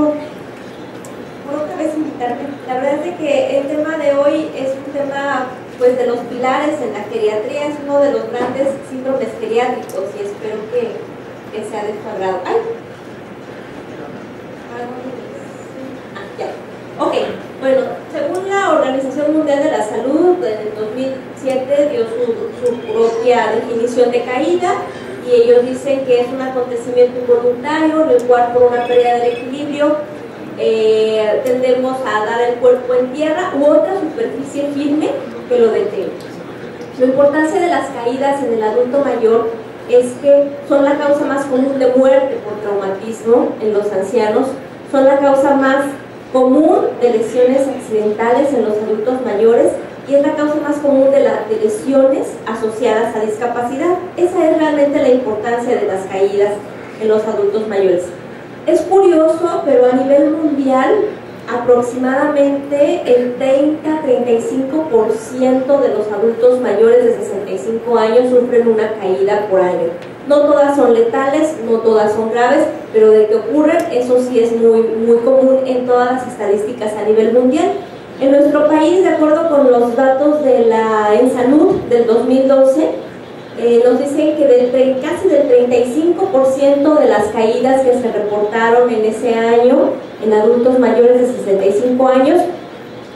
por otra vez invitarme. La verdad es de que el tema de hoy es un tema pues de los pilares en la geriatría, es uno de los grandes síndromes geriátricos y espero que sea de su agrado. ¡Ay! Ya. Ok, bueno, según la Organización Mundial de la Salud, en el 2007 dio su propia definición de caída y ellos dicen que es un acontecimiento involuntario en el cual por una pérdida del equilibrio tendemos a dar el cuerpo en tierra u otra superficie firme que lo detenga. La importancia de las caídas en el adulto mayor es que son la causa más común de muerte por traumatismo en los ancianos, son la causa más común de lesiones accidentales en los adultos mayores y es la causa más común de lesiones asociadas a discapacidad. Esa es realmente la importancia de las caídas en los adultos mayores. Es curioso, pero a nivel mundial aproximadamente el 30-35% de los adultos mayores de 65 años sufren una caída por año. No todas son letales, no todas son graves, pero de que ocurren, eso sí es muy común en todas las estadísticas a nivel mundial. En nuestro país, de acuerdo con los datos de la ENSALUD del 2012, nos dicen que casi del 35% de las caídas que se reportaron en ese año en adultos mayores de 65 años,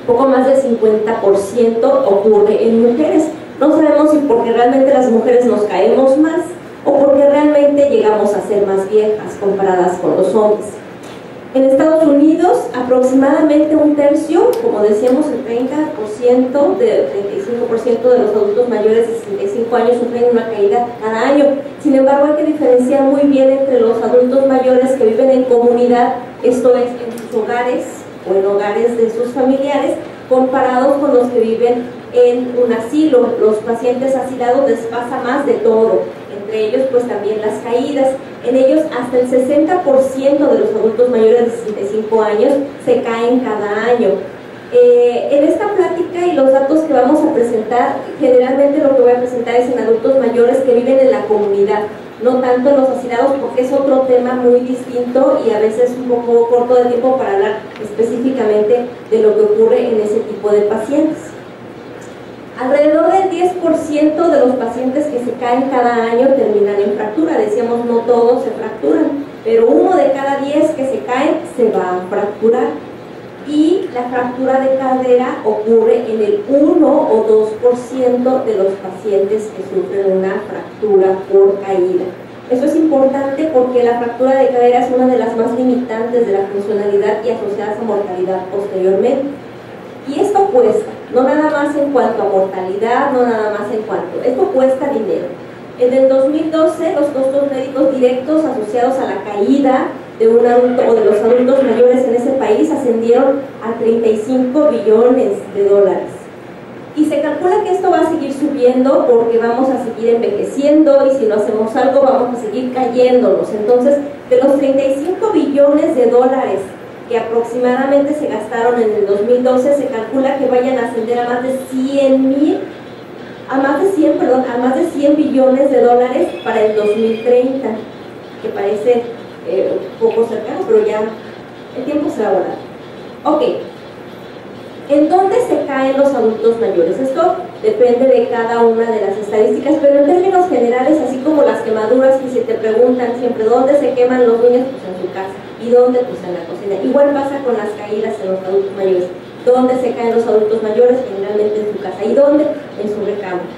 poco más del 50% ocurre en mujeres. No sabemos si porque realmente las mujeres nos caemos más o porque realmente llegamos a ser más viejas comparadas con los hombres. En Estados Unidos, aproximadamente un tercio, como decíamos, el 30%, del 35% de los adultos mayores de 65 años sufren una caída cada año. Sin embargo, hay que diferenciar muy bien entre los adultos mayores que viven en comunidad, esto es, en sus hogares o en hogares de sus familiares, comparados con los que viven en un asilo. Los pacientes asilados les pasa más de todo, entre ellos pues también las caídas. En ellos hasta el 60% de los adultos mayores de 65 años se caen cada año. En esta plática y los datos que vamos a presentar, generalmente lo que voy a presentar es en adultos mayores que viven en la comunidad, no tanto en los asilados, porque es otro tema muy distinto y a veces un poco corto de tiempo para hablar específicamente de lo que ocurre en ese tipo de pacientes. Alrededor del 10% de los pacientes que se caen cada año terminan en fractura. Decíamos, no todos se fracturan, pero 1 de cada 10 que se caen se va a fracturar. Y la fractura de cadera ocurre en el 1 o 2% de los pacientes que sufren una fractura por caída. Eso es importante porque la fractura de cadera es una de las más limitantes de la funcionalidad y asociadas a mortalidad posteriormente. Y esto cuesta, no nada más en cuanto a mortalidad, no nada más en cuanto, esto cuesta dinero. En el 2012 los costos médicos directos asociados a la caída de un adulto o de los adultos mayores en ese país ascendieron a 35 billones de dólares. Y se calcula que esto va a seguir subiendo porque vamos a seguir envejeciendo y si no hacemos algo vamos a seguir cayéndonos. Entonces, de los 35 billones de dólares que aproximadamente se gastaron en el 2012, se calcula que vayan a ascender a más de 100 billones de dólares para el 2030, que parece un poco cercano, pero ya el tiempo se va a volar. Ok, ¿en dónde se caen los adultos mayores? Esto depende de cada una de las estadísticas, pero en términos generales, así como las quemaduras, que si te preguntan siempre dónde se queman los niños, pues en su casa. ¿Y dónde? Pues en la cocina. Igual pasa con las caídas en los adultos mayores. ¿Dónde se caen los adultos mayores? Generalmente en su casa. ¿Y dónde? En su recámara.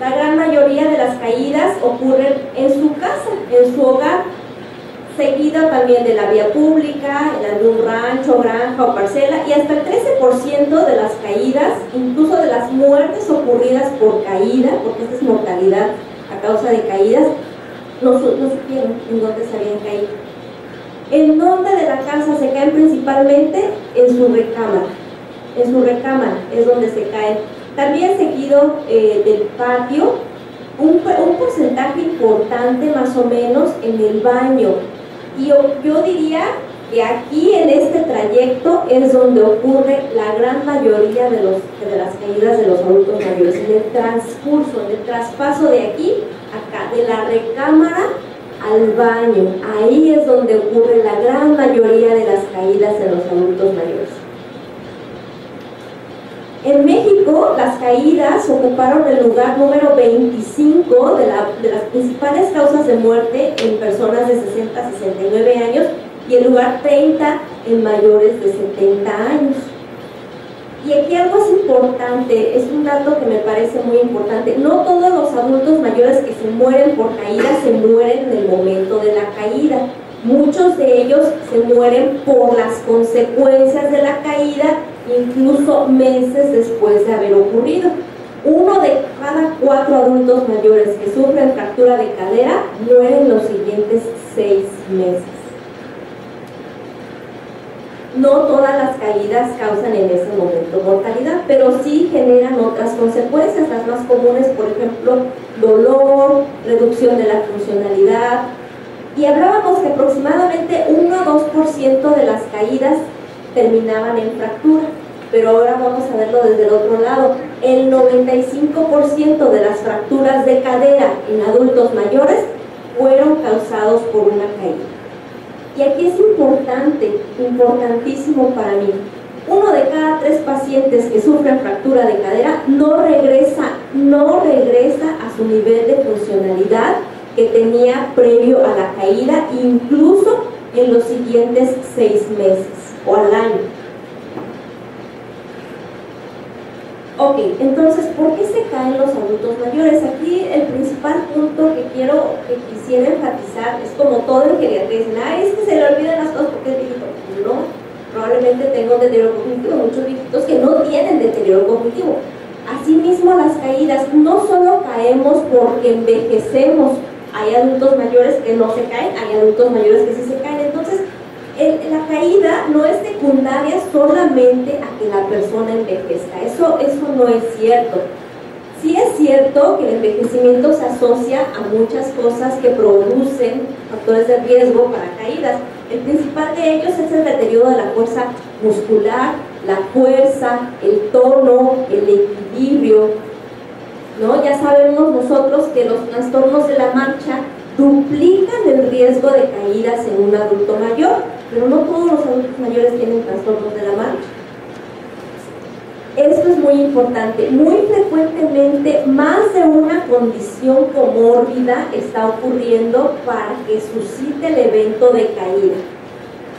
La gran mayoría de las caídas ocurren en su casa, en su hogar, seguida también de la vía pública, en algún rancho, granja o parcela, y hasta el 13% de las caídas, incluso de las muertes ocurridas por caída, porque esta es mortalidad a causa de caídas, no supieron en dónde se habían caído. ¿En dónde de la casa se caen principalmente? En su recámara. En su recámara es donde se caen. También seguido del patio, un porcentaje importante más o menos en el baño. Y yo diría que aquí en este trayecto es donde ocurre la gran mayoría de las caídas de los adultos mayores, en el transcurso, en el traspaso de aquí a acá, de la recámara al baño. Ahí es donde ocurre la gran mayoría de las caídas en los adultos mayores. En México, las caídas ocuparon el lugar número 25 de las principales causas de muerte en personas de 60 a 69 años y el lugar 30 en mayores de 70 años. Y aquí algo es importante, es un dato que me parece muy importante. No todos los adultos mayores que se mueren por caída se mueren en el momento de la caída. Muchos de ellos se mueren por las consecuencias de la caída, incluso meses después de haber ocurrido. 1 de cada 4 adultos mayores que sufren fractura de cadera mueren los siguientes 6 meses. No todas las caídas causan en ese momento mortalidad, pero sí generan otras consecuencias. Las más comunes, por ejemplo, dolor, reducción de la funcionalidad. Y hablábamos que aproximadamente 1 o 2% de las caídas terminaban en fractura, pero ahora vamos a verlo desde el otro lado. El 95% de las fracturas de cadera en adultos mayores fueron causados por una caída. Y aquí es importante, importantísimo para mí. 1 de cada 3 pacientes que sufren fractura de cadera no regresa a su nivel de funcionalidad que tenía previo a la caída, incluso en los siguientes 6 meses o al año. Ok, entonces, ¿por qué se caen los adultos mayores? Aquí el principal punto que quisiera enfatizar es como todo en geriatría. Dicen, es que se le olvidan las cosas porque es viejito. No, probablemente tenga un deterioro cognitivo, muchos viejitos que no tienen deterioro cognitivo. Asimismo, las caídas, no solo caemos porque envejecemos, hay adultos mayores que no se caen, hay adultos mayores que sí se caen. Entonces, la caída no es secundaria solamente a que la persona envejezca. Eso no es cierto. Sí es cierto que el envejecimiento se asocia a muchas cosas que producen factores de riesgo para caídas. El principal de ellos es el deterioro de la fuerza muscular, la fuerza, el tono, el equilibrio, ¿no? Ya sabemos nosotros que los trastornos de la marcha duplican el riesgo de caídas en un adulto mayor, pero no todos los adultos mayores tienen trastornos de la marcha. Esto es muy importante. Muy frecuentemente, más de una condición comórbida está ocurriendo para que suscite el evento de caída.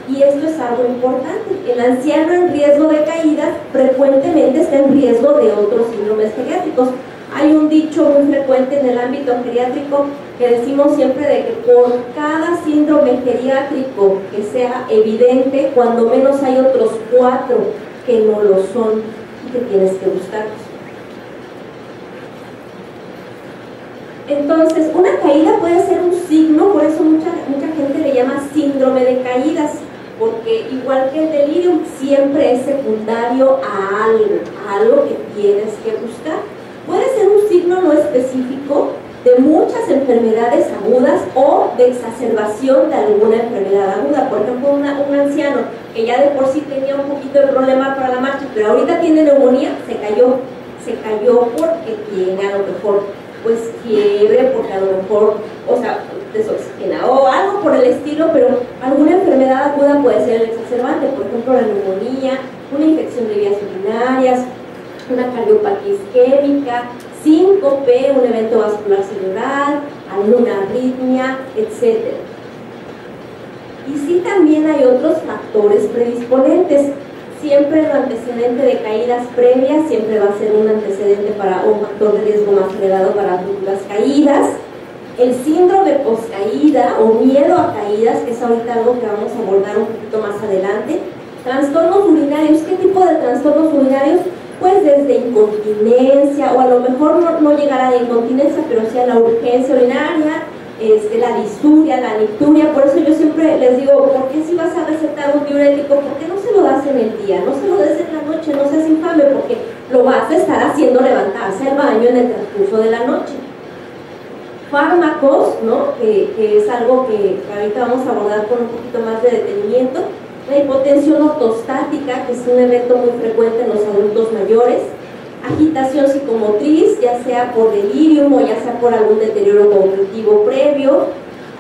Y esto es algo importante. El anciano en riesgo de caídas frecuentemente está en riesgo de otros síndromes geriátricos. Hay un dicho muy frecuente en el ámbito geriátrico que decimos siempre de que por cada síndrome geriátrico que sea evidente, cuando menos hay otros 4 que no lo son y que tienes que buscarlos. Entonces, una caída puede ser un signo, por eso mucha gente le llama síndrome de caídas, porque igual que el delirium, siempre es secundario a algo que tienes que buscar. Puede ser un signo no específico de muchas enfermedades agudas o de exacerbación de alguna enfermedad aguda. Por ejemplo, un anciano que ya de por sí tenía un poquito de problema para la marcha, pero ahorita tiene neumonía, se cayó porque tiene a lo mejor pues fiebre, porque a lo mejor, desoxigena o algo por el estilo, pero alguna enfermedad aguda puede ser el exacerbante, por ejemplo la neumonía, una infección de vías urinarias, una cardiopatía isquémica, síncope, un evento vascular cerebral, alguna arritmia, etc. Y sí, también hay otros factores predisponentes. Siempre el antecedente de caídas previas siempre va a ser un antecedente para un factor de riesgo más elevado para futuras caídas. El síndrome poscaída o miedo a caídas, que es ahorita algo que vamos a abordar un poquito más adelante. Trastornos urinarios. ¿Qué tipo de trastornos urinarios? Pues desde incontinencia, o a lo mejor no llegar a la incontinencia, pero sí a la urgencia urinaria, la disuria, la nicturia. Por eso yo siempre les digo, ¿por qué si vas a recetar un diurético? ¿Por qué no se lo das en el día? No se lo des en la noche, no seas infame, porque lo vas a estar haciendo levantarse al baño en el transcurso de la noche. Fármacos, ¿no? Que es algo que ahorita vamos a abordar con un poquito más de detenimiento. La hipotensión ortostática, que es un evento muy frecuente en los adultos mayores. Agitación psicomotriz, ya sea por delirium o ya sea por algún deterioro cognitivo previo.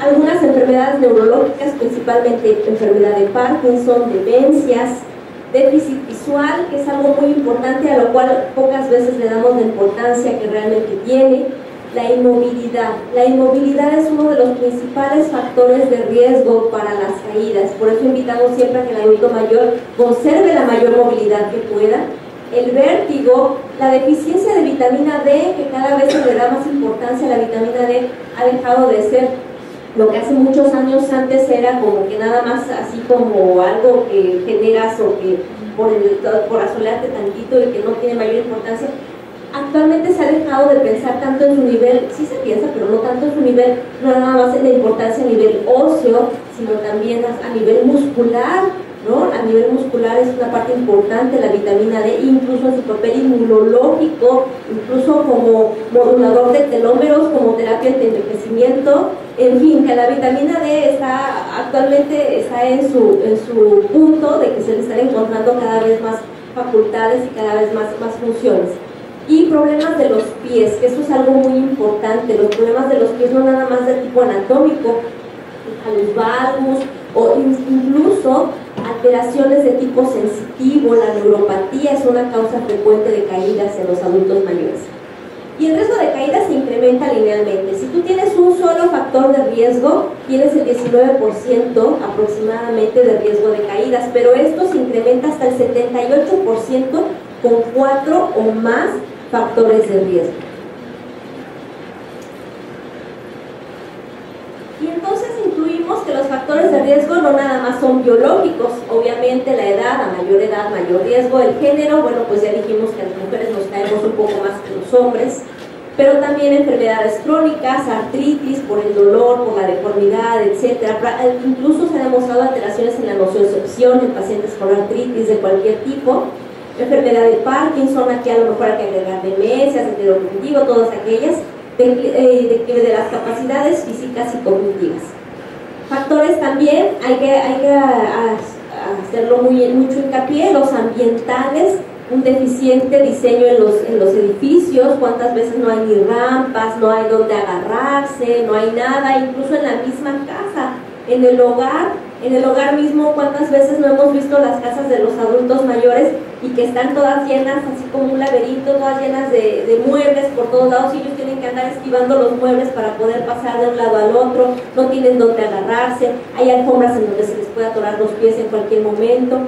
algunas enfermedades neurológicas, principalmente enfermedad de Parkinson, demencias, déficit visual, que es algo muy importante, a lo cual pocas veces le damos la importancia que realmente tiene. La inmovilidad. La inmovilidad es uno de los principales factores de riesgo para las caídas, por eso invitamos siempre a que el adulto mayor conserve la mayor movilidad que pueda. El vértigo, la deficiencia de vitamina D, que cada vez se le da más importancia a la vitamina D, ha dejado de ser lo que hace muchos años antes era como que nada más así como algo que generas o que por asolearte tantito y que no tiene mayor importancia. Actualmente se ha dejado de pensar tanto en su nivel, sí se piensa, pero no tanto en su nivel, no nada más en la importancia a nivel óseo, sino también a nivel muscular, ¿no? A nivel muscular es una parte importante la vitamina D, incluso en su papel inmunológico, incluso como modulador de telómeros, como terapia de envejecimiento, en fin, que la vitamina D actualmente está en su punto de que se le están encontrando cada vez más facultades y cada vez más funciones. Y problemas de los pies, que eso es algo muy importante. Los problemas de los pies no nada más de tipo anatómico, los valgus o incluso alteraciones de tipo sensitivo. La neuropatía es una causa frecuente de caídas en los adultos mayores. Y el riesgo de caída se incrementa linealmente. Si tú tienes un solo factor de riesgo, tienes el 19% aproximadamente de riesgo de caídas, pero esto se incrementa hasta el 78% con 4 o más factores de riesgo. Y entonces incluimos que los factores de riesgo no nada más son biológicos, obviamente la edad, a mayor riesgo, el género, bueno, pues ya dijimos que las mujeres nos caemos un poco más que los hombres, pero también enfermedades crónicas, artritis por el dolor, por la deformidad, etc. Incluso se han demostrado alteraciones en la nocicepción en pacientes con artritis de cualquier tipo. Enfermedad de Parkinson, aquí a lo mejor hay que agregar demencias, deterioro cognitivo, todas aquellas, declive de las capacidades físicas y cognitivas. Factores también, hay que hacerlo mucho hincapié, los ambientales, un deficiente diseño en los edificios, cuántas veces no hay ni rampas, no hay donde agarrarse, no hay nada, incluso en la misma casa, en el hogar mismo, cuántas veces no hemos visto las casas de los adultos mayores y que están todas llenas, así como un laberinto, todas llenas de muebles por todos lados, y ellos tienen que andar esquivando los muebles para poder pasar de un lado al otro, no tienen donde agarrarse, hay alfombras en donde se les puede atorar los pies en cualquier momento,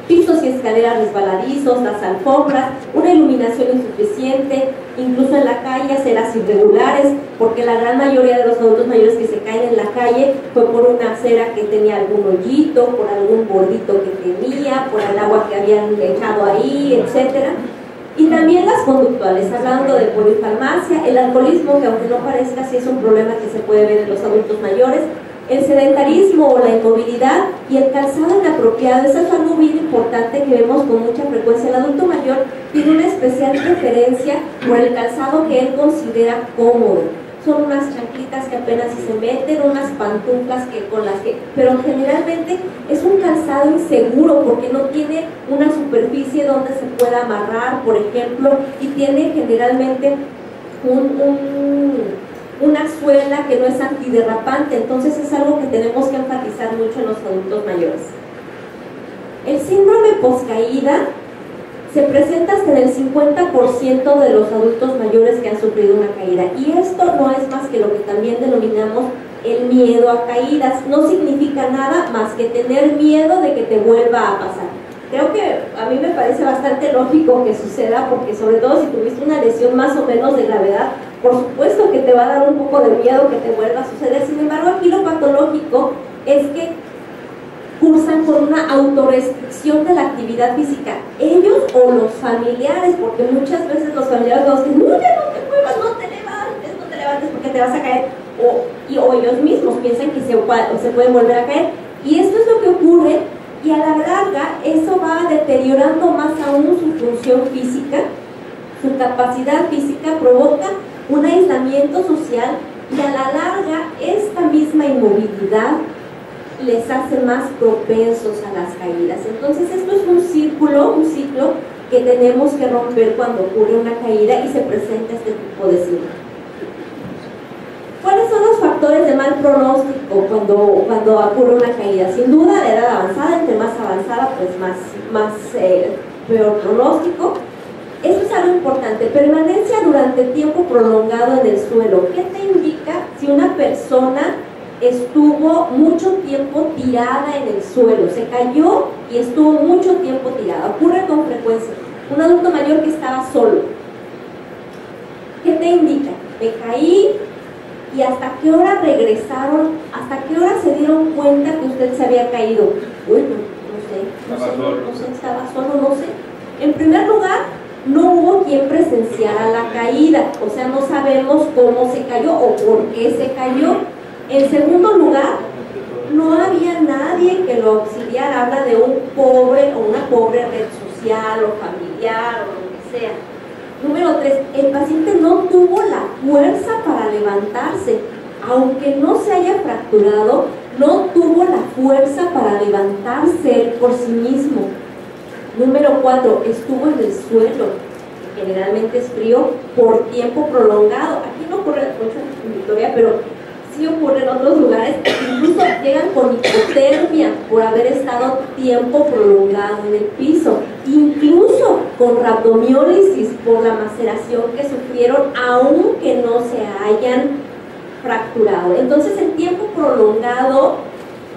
pisos y escaleras resbaladizos, las alfombras, una iluminación insuficiente, incluso en la calle aceras irregulares, porque la gran mayoría de los adultos mayores que se caen en la calle fue por una acera que tenía algún hoyito, por algún bordito que tenía, por el agua que habían dejado ahí, etc. Y también las conductuales, hablando de polifarmacia, el alcoholismo, que aunque no parezca, sí es un problema que se puede ver en los adultos mayores, el sedentarismo o la inmovilidad y el calzado inapropiado. Eso es algo bien importante que vemos con mucha frecuencia. El adulto mayor tiene una especial preferencia por el calzado que él considera cómodo. Son unas chanclitas que apenas si se meten, unas pantuflas pero generalmente es un calzado inseguro porque no tiene una superficie donde se pueda amarrar, por ejemplo, y tiene generalmente una suela que no es antiderrapante, entonces es algo que tenemos que enfatizar mucho en los adultos mayores. El síndrome poscaída se presenta hasta en el 50% de los adultos mayores que han sufrido una caída, y esto no es más que lo que también denominamos el miedo a caídas. No significa nada más que tener miedo de que te vuelva a pasar. Creo que a mí me parece bastante lógico que suceda, porque sobre todo si tuviste una lesión más o menos de gravedad, por supuesto que te va a dar un poco de miedo que te vuelva a suceder. Sin embargo, aquí lo patológico es que cursan con una autorrestricción de la actividad física, ellos o los familiares, porque muchas veces los familiares nos dicen, no, ya no te muevas, no te levantes porque te vas a caer, o ellos mismos piensan que se pueden volver a caer, y esto es lo que ocurre, y a la larga eso va deteriorando más aún su función física, su capacidad física, provoca un aislamiento social, y a la larga esta misma inmovilidad les hace más propensos a las caídas. Entonces esto es un ciclo que tenemos que romper cuando ocurre una caída y se presenta este tipo de síndrome. ¿Cuáles son los factores de mal pronóstico cuando ocurre una caída. Sin duda, la edad avanzada, entre más avanzada, pues peor pronóstico. Eso es algo importante. Permanencia durante tiempo prolongado en el suelo. ¿Qué te indica si una persona estuvo mucho tiempo tirada en el suelo? Se cayó y estuvo mucho tiempo tirada. Ocurre con frecuencia. Un adulto mayor que estaba solo. ¿Qué te indica? Me caí. ¿Y hasta qué hora regresaron? ¿Hasta qué hora se dieron cuenta que usted se había caído? Uy, no sé, estaba solo, no sé. En primer lugar, no hubo quien presenciara la caída, o sea, no sabemos cómo se cayó o por qué se cayó. En segundo lugar, no había nadie que lo auxiliara. Habla de un pobre o una pobre red social o familiar o lo que sea. Número 3, el paciente no tuvo la fuerza para levantarse. Aunque no se haya fracturado, no tuvo la fuerza para levantarse por sí mismo. Número 4, estuvo en el suelo, que generalmente es frío, por tiempo prolongado. Aquí no ocurre mucho en Victoria, pero sí ocurre en otros lugares. Incluso llegan con hipotermia por haber estado tiempo prolongado en el piso. Incluso con rhabdomiólisis por la maceración que sufrieron, aunque no se hayan fracturado. Entonces, el tiempo prolongado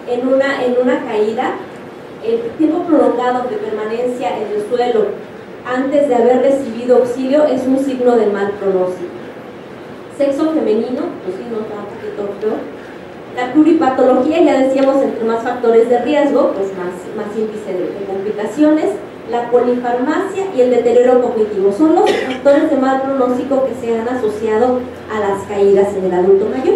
en una caída, el tiempo prolongado de permanencia en el suelo antes de haber recibido auxilio es un signo de mal pronóstico. Sexo femenino, pues sí, no está un poquito peor. La pluripatología, ya decíamos, entre más factores de riesgo, pues más índice de complicaciones. La polifarmacia y el deterioro cognitivo son los factores de mal pronóstico que se han asociado a las caídas en el adulto mayor.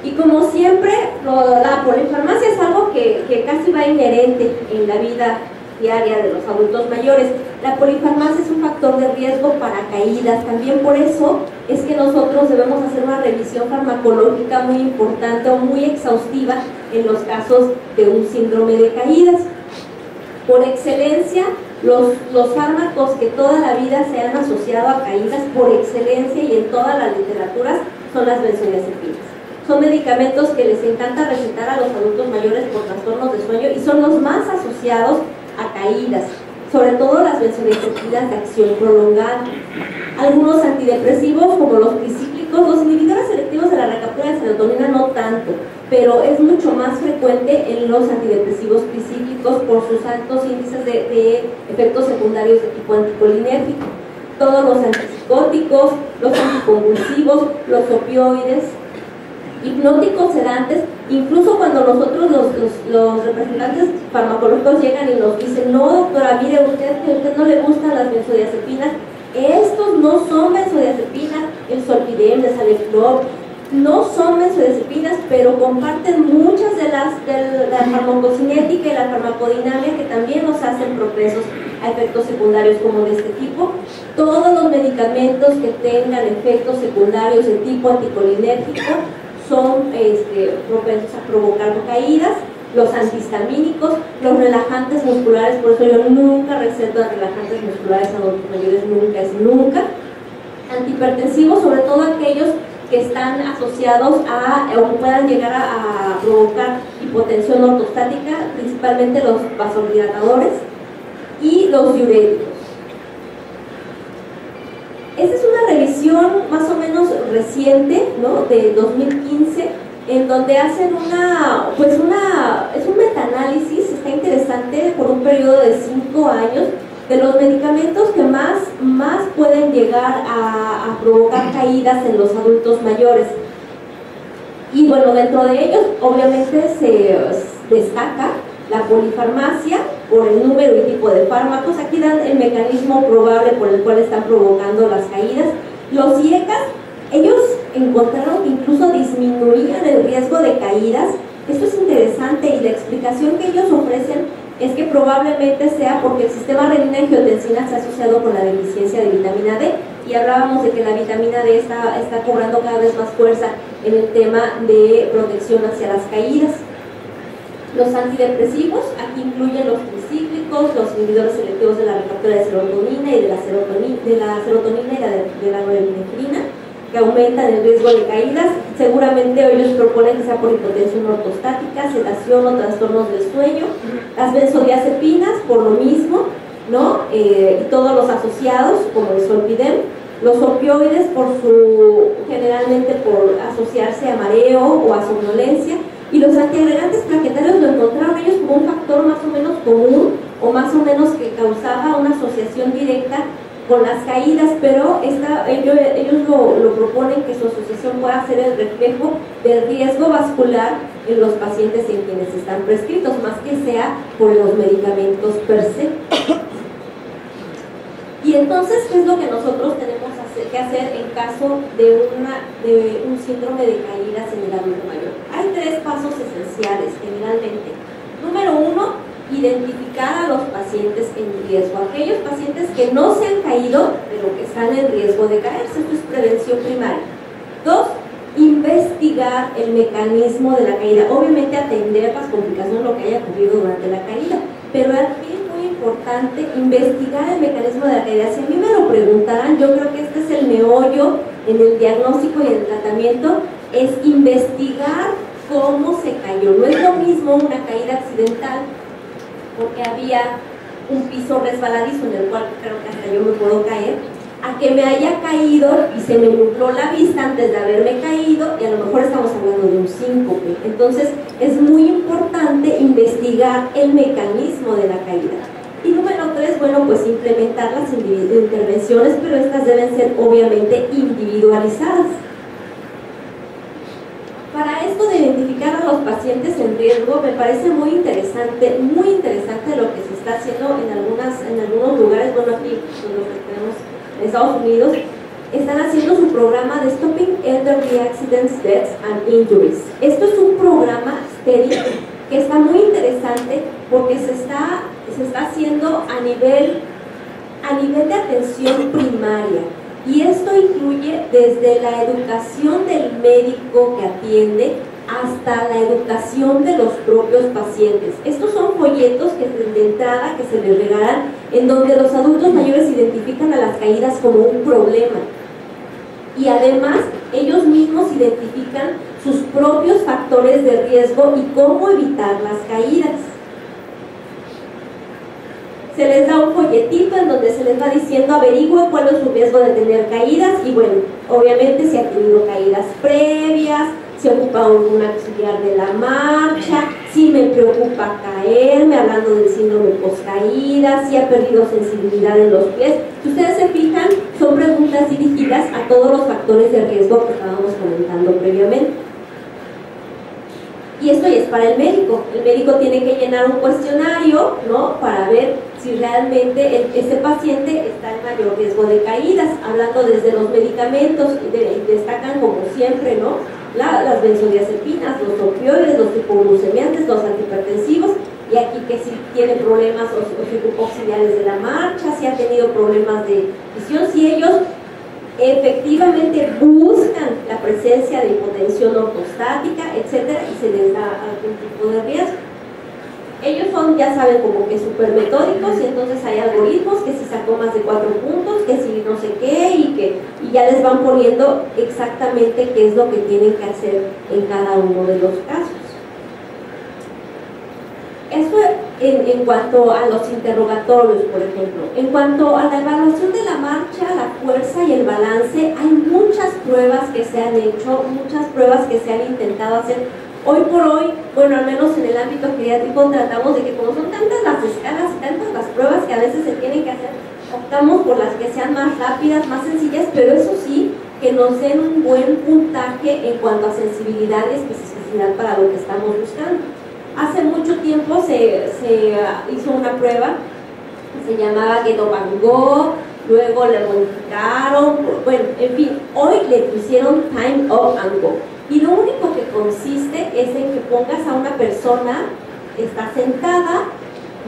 Y como siempre, la polifarmacia es algo que casi va inherente en la vida diaria de los adultos mayores. La polifarmacia es un factor de riesgo para caídas. También por eso es que nosotros debemos hacer una revisión farmacológica muy importante o muy exhaustiva en los casos de un síndrome de caídas. Por excelencia, los fármacos que toda la vida se han asociado a caídas por excelencia y en todas las literaturas son las benzodiazepinas. Son medicamentos que les encanta recetar a los adultos mayores por trastornos de sueño y son los más asociados a caídas, sobre todo las benzodiazepinas de acción prolongada. Algunos antidepresivos como los tricíclicos, los inhibidores selectivos de la recaptura de serotonina no tanto, pero es mucho más frecuente en los antidepresivos tricíclicos por sus altos índices de efectos secundarios de tipo anticolinérgico. Todos los antipsicóticos, los anticonvulsivos, los opioides, hipnóticos, sedantes, incluso cuando nosotros los representantes farmacológicos llegan y nos dicen, no doctora, mire usted que a usted no le gustan las benzodiazepinas, estos no son benzodiazepinas, el Zolpidem, el Saleflor, no son benzodiazepinas, pero comparten muchas de la farmacocinética y la farmacodinámica que también nos hacen propensos a efectos secundarios como de este tipo. Todos los medicamentos que tengan efectos secundarios de tipo anticolinérgico son propensos a provocar caídas. Los antihistamínicos, los relajantes musculares, por eso yo nunca receto relajantes musculares a adultos mayores, nunca es nunca. Antihipertensivos, sobre todo aquellos que están asociados o puedan llegar a provocar hipotensión ortostática, principalmente los vasodilatadores y los diuréticos. Esta es una revisión más o menos reciente, ¿no?, de 2015, en donde hacen es un metaanálisis, está interesante, por un periodo de 5 años, de los medicamentos que más pueden llegar a provocar caídas en los adultos mayores. Y bueno, dentro de ellos obviamente se destaca la polifarmacia por el número y tipo de fármacos. Aquí dan el mecanismo probable por el cual están provocando las caídas. Los IECAS, ellos encontraron que incluso disminuían el riesgo de caídas. Esto es interesante y la explicación que ellos ofrecen es que probablemente sea porque el sistema renina-angiotensina se ha asociado con la deficiencia de vitamina D, y hablábamos de que la vitamina D está cobrando cada vez más fuerza en el tema de protección hacia las caídas. Los antidepresivos, aquí incluyen los tricíclicos, los inhibidores selectivos de la recaptura de serotonina y de la serotonina y de la norepinefrina. que aumentan el riesgo de caídas. Seguramente ellos proponen que sea por hipotensión ortostática, sedación o trastornos del sueño. Las benzodiazepinas, por lo mismo, ¿no? Y todos los asociados, como el zolpidem. Los opioides, generalmente por asociarse a mareo o a somnolencia. Y los antiagregantes plaquetarios lo encontraron ellos como un factor más o menos común, o más o menos que causaba una asociación directa con las caídas, pero ellos lo proponen que su asociación pueda ser el reflejo del riesgo vascular en los pacientes en quienes están prescritos, más que sea por los medicamentos per se. Y entonces, ¿qué es lo que nosotros tenemos que hacer en caso de un síndrome de caídas en el adulto mayor? Hay 3 pasos esenciales generalmente. Número 1, identificar a los pacientes en riesgo, aquellos pacientes que no se han caído, pero que están en riesgo de caerse. Esto es prevención primaria. 2, investigar el mecanismo de la caída, obviamente atender las complicaciones, lo que haya ocurrido durante la caída, pero aquí es muy importante investigar el mecanismo de la caída. Si a mí me lo preguntaran, yo creo que este es el meollo en el diagnóstico y el tratamiento, es investigar cómo se cayó. No es lo mismo una caída accidental, porque había un piso resbaladizo en el cual creo que hasta yo me puedo caer, a que me haya caído y se me nubló la vista antes de haberme caído, y a lo mejor estamos hablando de un síncope. Entonces es muy importante investigar el mecanismo de la caída. Y número 3, bueno, pues implementar las intervenciones, pero estas deben ser obviamente individualizadas. Para esto de identificar a los pacientes en riesgo, me parece muy interesante lo que se está haciendo en algunos lugares. Bueno, aquí donde tenemos en Estados Unidos, están haciendo su programa de Stopping Elderly Accidents, Deaths and Injuries. Esto es un programa estéril que está muy interesante porque se está haciendo a nivel de atención primaria. Y esto incluye desde la educación del médico que atiende hasta la educación de los propios pacientes. Estos son folletos que de entrada que se les regalan, en donde los adultos mayores identifican a las caídas como un problema. Y además ellos mismos identifican sus propios factores de riesgo y cómo evitar las caídas. Se les da un folletito en donde se les va diciendo averigüe cuál es su riesgo de tener caídas, y bueno, obviamente si ha tenido caídas previas, si ocupa un auxiliar de la marcha, si me preocupa caerme, hablando del síndrome post-caída, si ha perdido sensibilidad en los pies. Si ustedes se fijan, son preguntas dirigidas a todos los factores de riesgo que estábamos comentando previamente. Y esto ya es para el médico. El médico tiene que llenar un cuestionario, ¿no?, para ver si realmente ese paciente está en mayor riesgo de caídas. Hablando desde los medicamentos, destacan como siempre, ¿no?, las benzodiazepinas, los opioides, los hipoglucemiantes, los antihipertensivos, y aquí que si tiene problemas o auxiliares de la marcha, si ha tenido problemas de visión, si ellos efectivamente buscan la presencia de hipotensión ortostática, etcétera, y se les da algún tipo de riesgo. Ellos son, ya saben, como que súper metódicos, y entonces hay algoritmos que si sacó más de 4 puntos, que si no sé qué, y ya les van poniendo exactamente qué es lo que tienen que hacer en cada uno de los casos. Eso en cuanto a los interrogatorios, por ejemplo. En cuanto a la evaluación de la marcha, la fuerza y el balance, hay muchas pruebas que se han hecho, muchas pruebas que se han intentado hacer. Hoy por hoy, bueno, al menos en el ámbito geriátrico, tratamos de que como son tantas las escalas y tantas las pruebas que a veces se tienen que hacer, optamos por las que sean más rápidas, más sencillas, pero eso sí, que nos den un buen puntaje en cuanto a sensibilidad y especificidad para lo que estamos buscando. Hace mucho tiempo se hizo una prueba que se llamaba Get Up and Go, luego le modificaron, bueno, en fin, hoy le pusieron Time Up and Go. Y lo único que consiste es en que pongas a una persona, está sentada,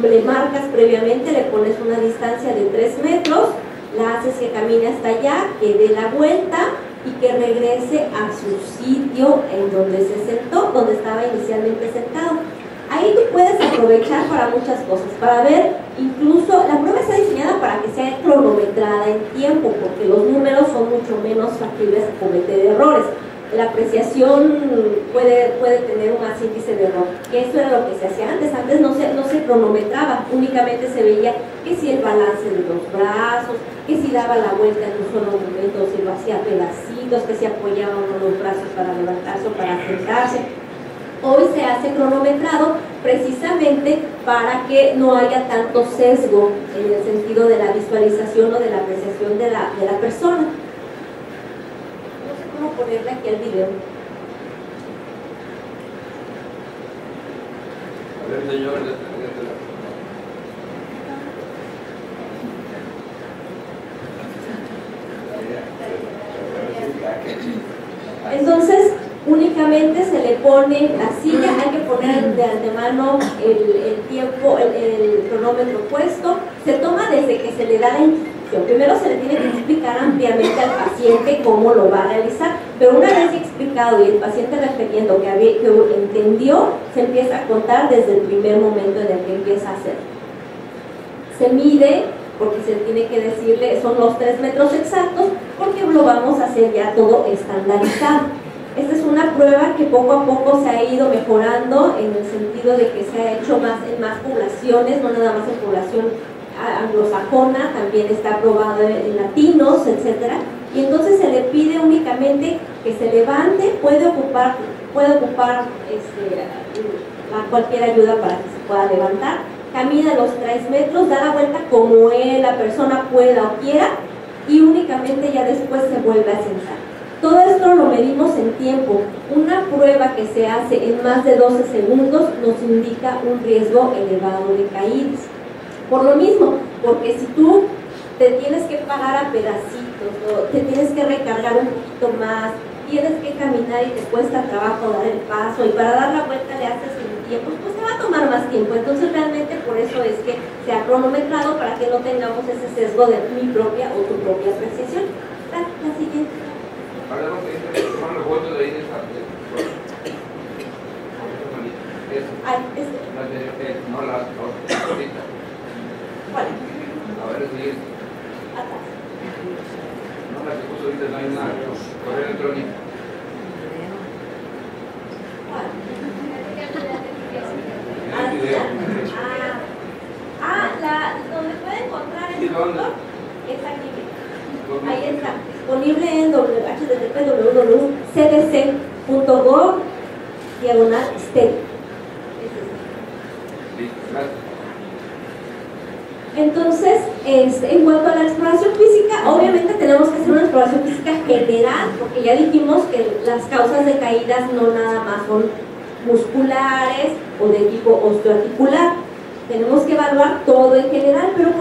le marcas previamente, le pones una distancia de 3 metros, la haces que camine hasta allá, que dé la vuelta y que regrese a su sitio en donde se sentó, donde estaba inicialmente sentado. Hay ahí tú puedes aprovechar para muchas cosas, para ver, incluso la prueba está diseñada para que sea cronometrada en tiempo, porque los números son mucho menos factibles a cometer errores. La apreciación puede tener un más índice de error, que eso era lo que se hacía antes. Antes no se cronometraba, únicamente se veía que si el balance de los brazos, que si daba la vuelta en un solo momento, si lo hacía pedacitos, que si apoyaba uno los brazos para levantarse o para sentarse. Hoy se hace cronometrado precisamente para que no haya tanto sesgo en el sentido de la visualización o de la apreciación de la persona. Cómo ponerle aquí el video. A ver, señor, entonces, únicamente se le pone la silla, hay que poner de antemano el tiempo, el cronómetro puesto, se toma desde que se le da la instrucción. Primero se le tiene que explicar ampliamente al paciente cómo lo va a realizar, pero una vez explicado y el paciente refiriendo que entendió, se empieza a contar desde el primer momento en el que empieza a hacer. Se mide, porque se tiene que decirle, son los 3 metros exactos, porque lo vamos a hacer ya todo estandarizado. Esta es una prueba que poco a poco se ha ido mejorando en el sentido de que se ha hecho más en más poblaciones, no nada más en población anglosajona, también está aprobado en latinos, etcétera, y entonces se le pide únicamente que se levante, puede ocupar cualquier ayuda para que se pueda levantar, camina los 3 metros, da la vuelta como la persona pueda o quiera, y únicamente ya después se vuelve a sentar. Todo esto lo medimos en tiempo. Una prueba que se hace en más de 12 segundos nos indica un riesgo elevado de caídas. Por lo mismo, porque si tú te tienes que parar a pedacitos, o te tienes que recargar un poquito más, tienes que caminar y te cuesta trabajo dar el paso, y para dar la vuelta le haces en tiempo, pues te va a tomar más tiempo. Entonces realmente por eso es que se ha cronometrado, para que no tengamos ese sesgo de mi propia o tu propia apreciación. La siguiente. Hablamos de los votos de ahí de esa. No la ahorita. ¿Cuál? A ver, sí. Atrás. No, la que puso ahorita no hay una correo electrónico. ¿Cuál? El video. Donde puede encontrar el ¿Y dónde? doctor es aquí. Ahí está, disponible en http://cdc.gov/STEDI. Entonces, en cuanto a la exploración física, obviamente tenemos que hacer una exploración física general, porque ya dijimos que las causas de caídas no nada más son musculares o de tipo osteoarticular. Tenemos que evaluar todo en general, pero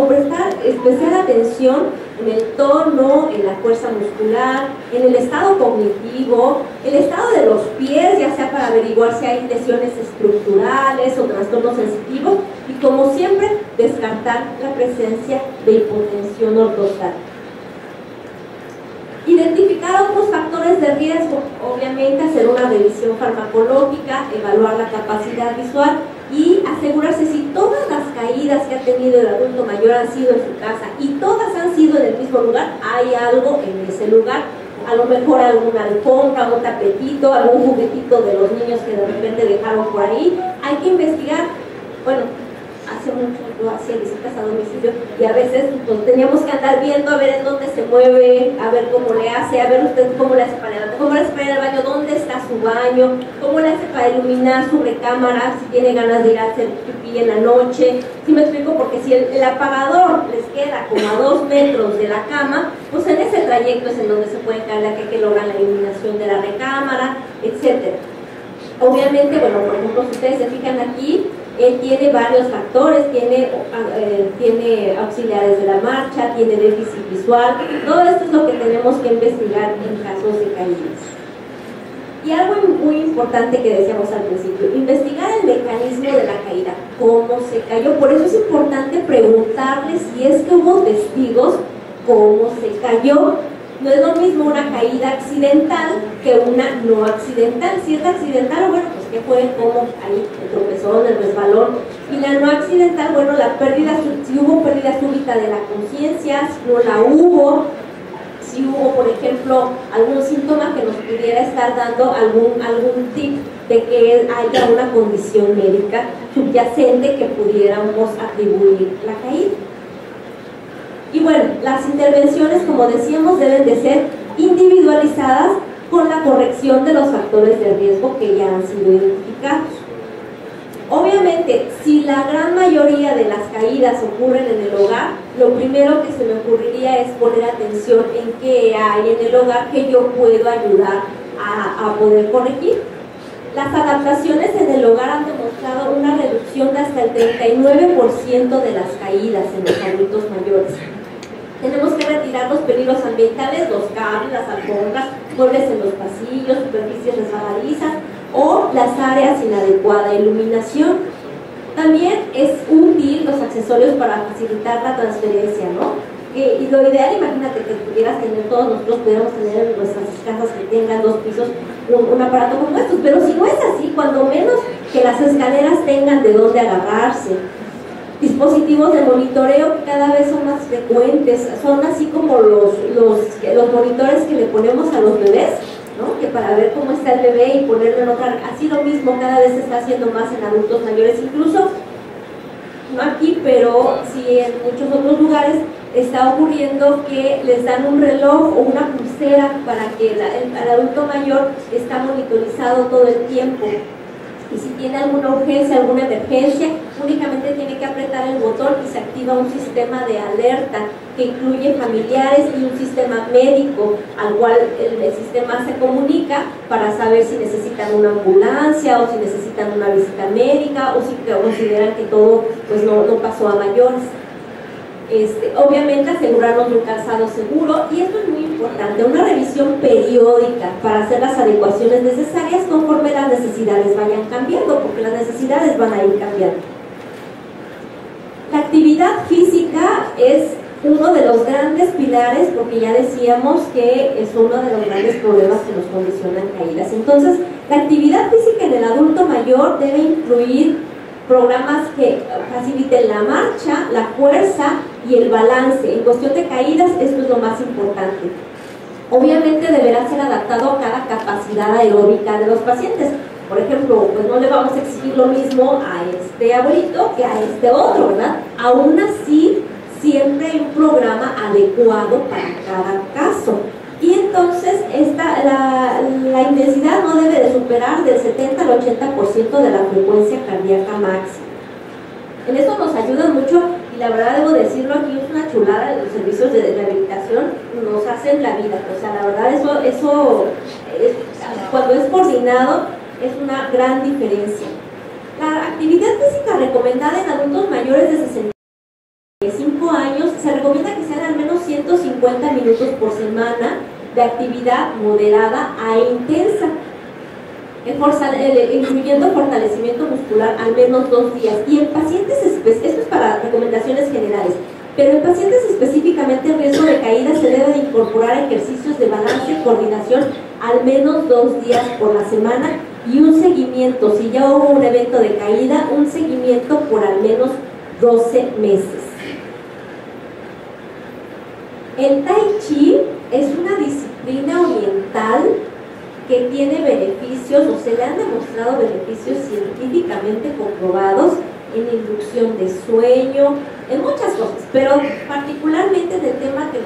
prestar especial atención en el tono, en la fuerza muscular, en el estado cognitivo, el estado de los pies, ya sea para averiguar si hay lesiones estructurales o trastornos sensitivos, y como siempre, descartar la presencia de hipotensión ortostatal. Identificar otros factores de riesgo, obviamente hacer una revisión farmacológica, evaluar la capacidad visual y asegurarse si todas las caídas que ha tenido el adulto mayor han sido en su casa y todas han sido en el mismo lugar, hay algo en ese lugar, a lo mejor alguna alfombra, un tapetito, algún juguetito de los niños que de repente dejaron por ahí. Hay que investigar. Bueno, hace mucho yo hacía visitas a domicilio y a veces pues, teníamos que andar viendo a ver en dónde se mueve, a ver cómo le hace, a ver usted cómo le hace para levantar, cómo le hace para ir al baño, dónde está su baño, cómo le hace para iluminar su recámara, si tiene ganas de ir a hacer pipí en la noche. ¿Sí me explico? Porque si el apagador les queda como a 2 metros de la cama, pues en ese trayecto es en donde se puede caer que logran la iluminación de la recámara, etcétera. Obviamente, bueno, por ejemplo, si ustedes se fijan aquí, él tiene varios factores, tiene auxiliares de la marcha, tiene déficit visual. Todo esto es lo que tenemos que investigar en casos de caídas. Y algo muy importante que decíamos al principio, investigar el mecanismo de la caída, cómo se cayó. Por eso es importante preguntarle si es que hubo testigos, cómo se cayó. No es lo mismo una caída accidental que una no accidental. Si es accidental, bueno, pues que fue como ahí el tropezón, el resbalón. Y la no accidental, bueno, la pérdida, si hubo pérdida súbita de la conciencia, si no la hubo, si hubo, por ejemplo, algún síntoma que nos pudiera estar dando algún tip de que haya una condición médica subyacente que pudiéramos atribuir la caída. Y bueno, las intervenciones, como decíamos, deben de ser individualizadas con la corrección de los factores de riesgo que ya han sido identificados. Obviamente, si la gran mayoría de las caídas ocurren en el hogar, lo primero que se me ocurriría es poner atención en qué hay en el hogar que yo puedo ayudar a poder corregir. Las adaptaciones en el hogar han demostrado una reducción de hasta el 39% de las caídas en los adultos mayores. Tenemos que retirar los peligros ambientales, los cables, las alfombras, muebles en los pasillos, superficies resbaladizas o las áreas sin adecuada iluminación. También es útil los accesorios para facilitar la transferencia, ¿no? Y lo ideal, imagínate que pudieras tener, todos nosotros pudiéramos tener en nuestras casas que tengan 2 pisos un aparato como estos, pero si no es así, cuando menos que las escaleras tengan de dónde agarrarse. Dispositivos de monitoreo que cada vez son más frecuentes, son así como los monitores que le ponemos a los bebés, ¿no? Que para ver cómo está el bebé y ponerlo en otra, así lo mismo cada vez se está haciendo más en adultos mayores, incluso no aquí, pero sí en muchos otros lugares está ocurriendo que les dan un reloj o una pulsera para que el adulto mayor está monitorizado todo el tiempo. Y si tiene alguna urgencia, alguna emergencia, únicamente tiene que apretar el botón y se activa un sistema de alerta que incluye familiares y un sistema médico al cual el sistema se comunica para saber si necesitan una ambulancia o si necesitan una visita médica o si consideran que todo pues no pasó a mayores. Obviamente asegurarnos de un calzado seguro, y esto es muy importante, una revisión periódica para hacer las adecuaciones necesarias conforme las necesidades vayan cambiando, porque las necesidades van a ir cambiando. La actividad física es uno de los grandes pilares, porque ya decíamos que es uno de los grandes problemas que nos condicionan caídas. Entonces, la actividad física en el adulto mayor debe incluir programas que faciliten la marcha, la fuerza y el balance. En cuestión de caídas, esto es lo más importante. Obviamente deberá ser adaptado a cada capacidad aeróbica de los pacientes. Por ejemplo, pues no le vamos a exigir lo mismo a este abuelito que a este otro, ¿verdad? Aún así, siempre hay un programa adecuado para cada caso. Y entonces la intensidad no debe de superar del 70 al 80% de la frecuencia cardíaca máxima. En eso nos ayuda mucho, y la verdad debo decirlo, aquí es una chulada, los servicios de rehabilitación nos hacen la vida. O sea, la verdad eso cuando es coordinado es una gran diferencia. La actividad física recomendada en adultos mayores de 65 años se recomienda que sean al menos 150 minutos por semana de actividad moderada a intensa, incluyendo fortalecimiento muscular al menos 2 días. Y en pacientes, esto es para recomendaciones generales, pero en pacientes específicamente en riesgo de caída se debe de incorporar ejercicios de balance y coordinación al menos 2 días por la semana, y un seguimiento, si ya hubo un evento de caída, un seguimiento por al menos 12 meses. El Tai Chi es una disciplina oriental que tiene beneficios, o se le han demostrado beneficios científicamente comprobados en inducción de sueño, en muchas cosas, pero particularmente en el tema que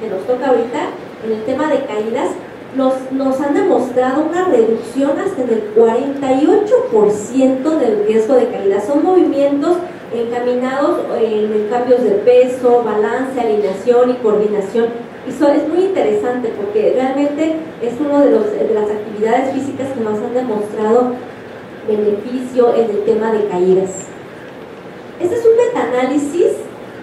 nos toca ahorita, en el tema de caídas, nos han demostrado una reducción hasta en el 48% del riesgo de caída. Son movimientos encaminados en cambios de peso, balance, alineación y coordinación. Y eso es muy interesante porque realmente es una de las actividades físicas que más han demostrado beneficio en el tema de caídas. Este es un metaanálisis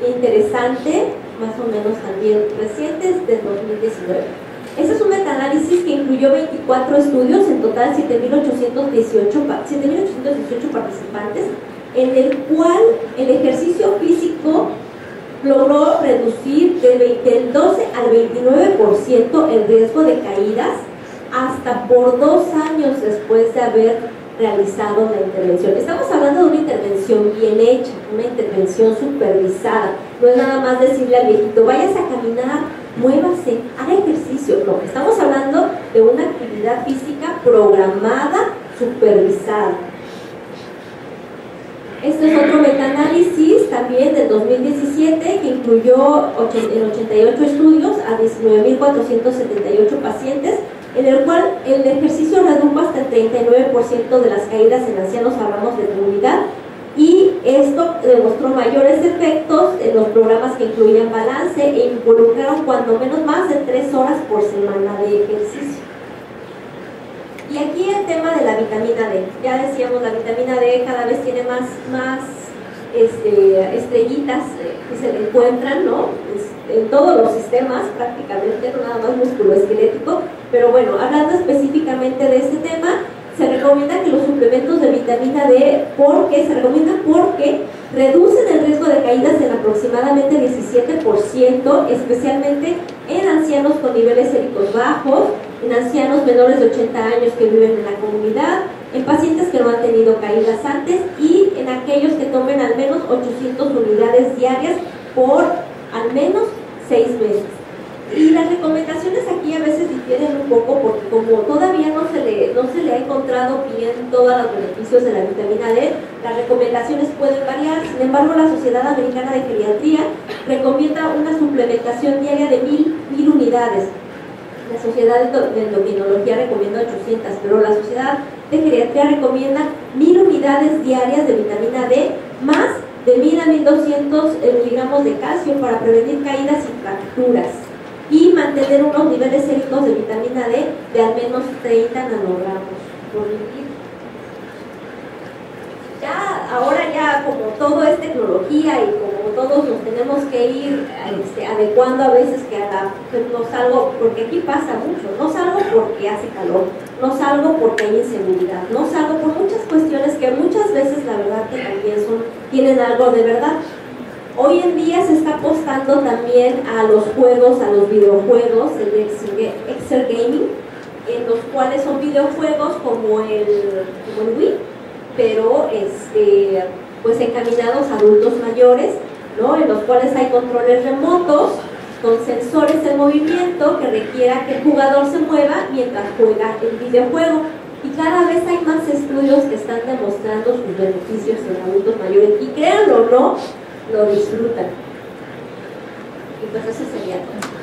interesante, más o menos también reciente, del 2019. Este es un metaanálisis que incluyó 24 estudios, en total 7.818 participantes, en el cual el ejercicio físico logró reducir del 12 al 29% el riesgo de caídas hasta por 2 años después de haber realizado la intervención. Estamos hablando de una intervención bien hecha, una intervención supervisada. No es nada más decirle al viejito, vayas a caminar, muévase, haga ejercicio. No, estamos hablando de una actividad física programada, supervisada. Este es otro metaanálisis también del 2017 que incluyó en 88 estudios a 19.478 pacientes, en el cual el ejercicio redujo hasta el 39% de las caídas en ancianos a ramos de comunidad, y esto demostró mayores efectos en los programas que incluían balance e involucraron cuando menos más de 3 horas por semana de ejercicio. Y aquí el tema de la vitamina D. Ya decíamos, la vitamina D cada vez tiene más estrellitas que se le encuentran, ¿no? En todos los sistemas prácticamente, no nada más musculoesquelético. Pero bueno, hablando específicamente de este tema, se recomienda que los suplementos de vitamina D, se recomiendan porque reducen el riesgo de caídas en aproximadamente 17%, especialmente en ancianos con niveles séricos bajos, en ancianos menores de 80 años que viven en la comunidad, en pacientes que no han tenido caídas antes y en aquellos que tomen al menos 800 unidades diarias por al menos 6 meses. Y las recomendaciones aquí a veces difieren un poco porque como todavía no se le ha encontrado bien todos los beneficios de la vitamina D, las recomendaciones pueden variar. Sin embargo, la Sociedad Americana de Geriatría recomienda una suplementación diaria de 1000 unidades. La Sociedad de Endocrinología recomienda 800, pero la Sociedad de Geriatría recomienda 1000 unidades diarias de vitamina D, más de 1000 a 1200 miligramos de calcio para prevenir caídas y fracturas, y mantener unos niveles séricos de vitamina D de al menos 30 nanogramos por litro. Ahora ya como todo es tecnología y como todos nos tenemos que ir adecuando a veces no salgo, porque aquí pasa mucho, no salgo porque hace calor, no salgo porque hay inseguridad, no salgo por muchas cuestiones que muchas veces la verdad que también tienen algo de verdad. Hoy en día se está apostando también a los juegos, a los videojuegos, el exergaming, en los cuales son videojuegos como el Wii, pero pues encaminados a adultos mayores, ¿no? En los cuales hay controles remotos con sensores en movimiento que requiera que el jugador se mueva mientras juega el videojuego. Y cada vez hay más estudios que están demostrando sus beneficios en adultos mayores, y créanlo o no, lo disfrutan. Y pues eso sería todo.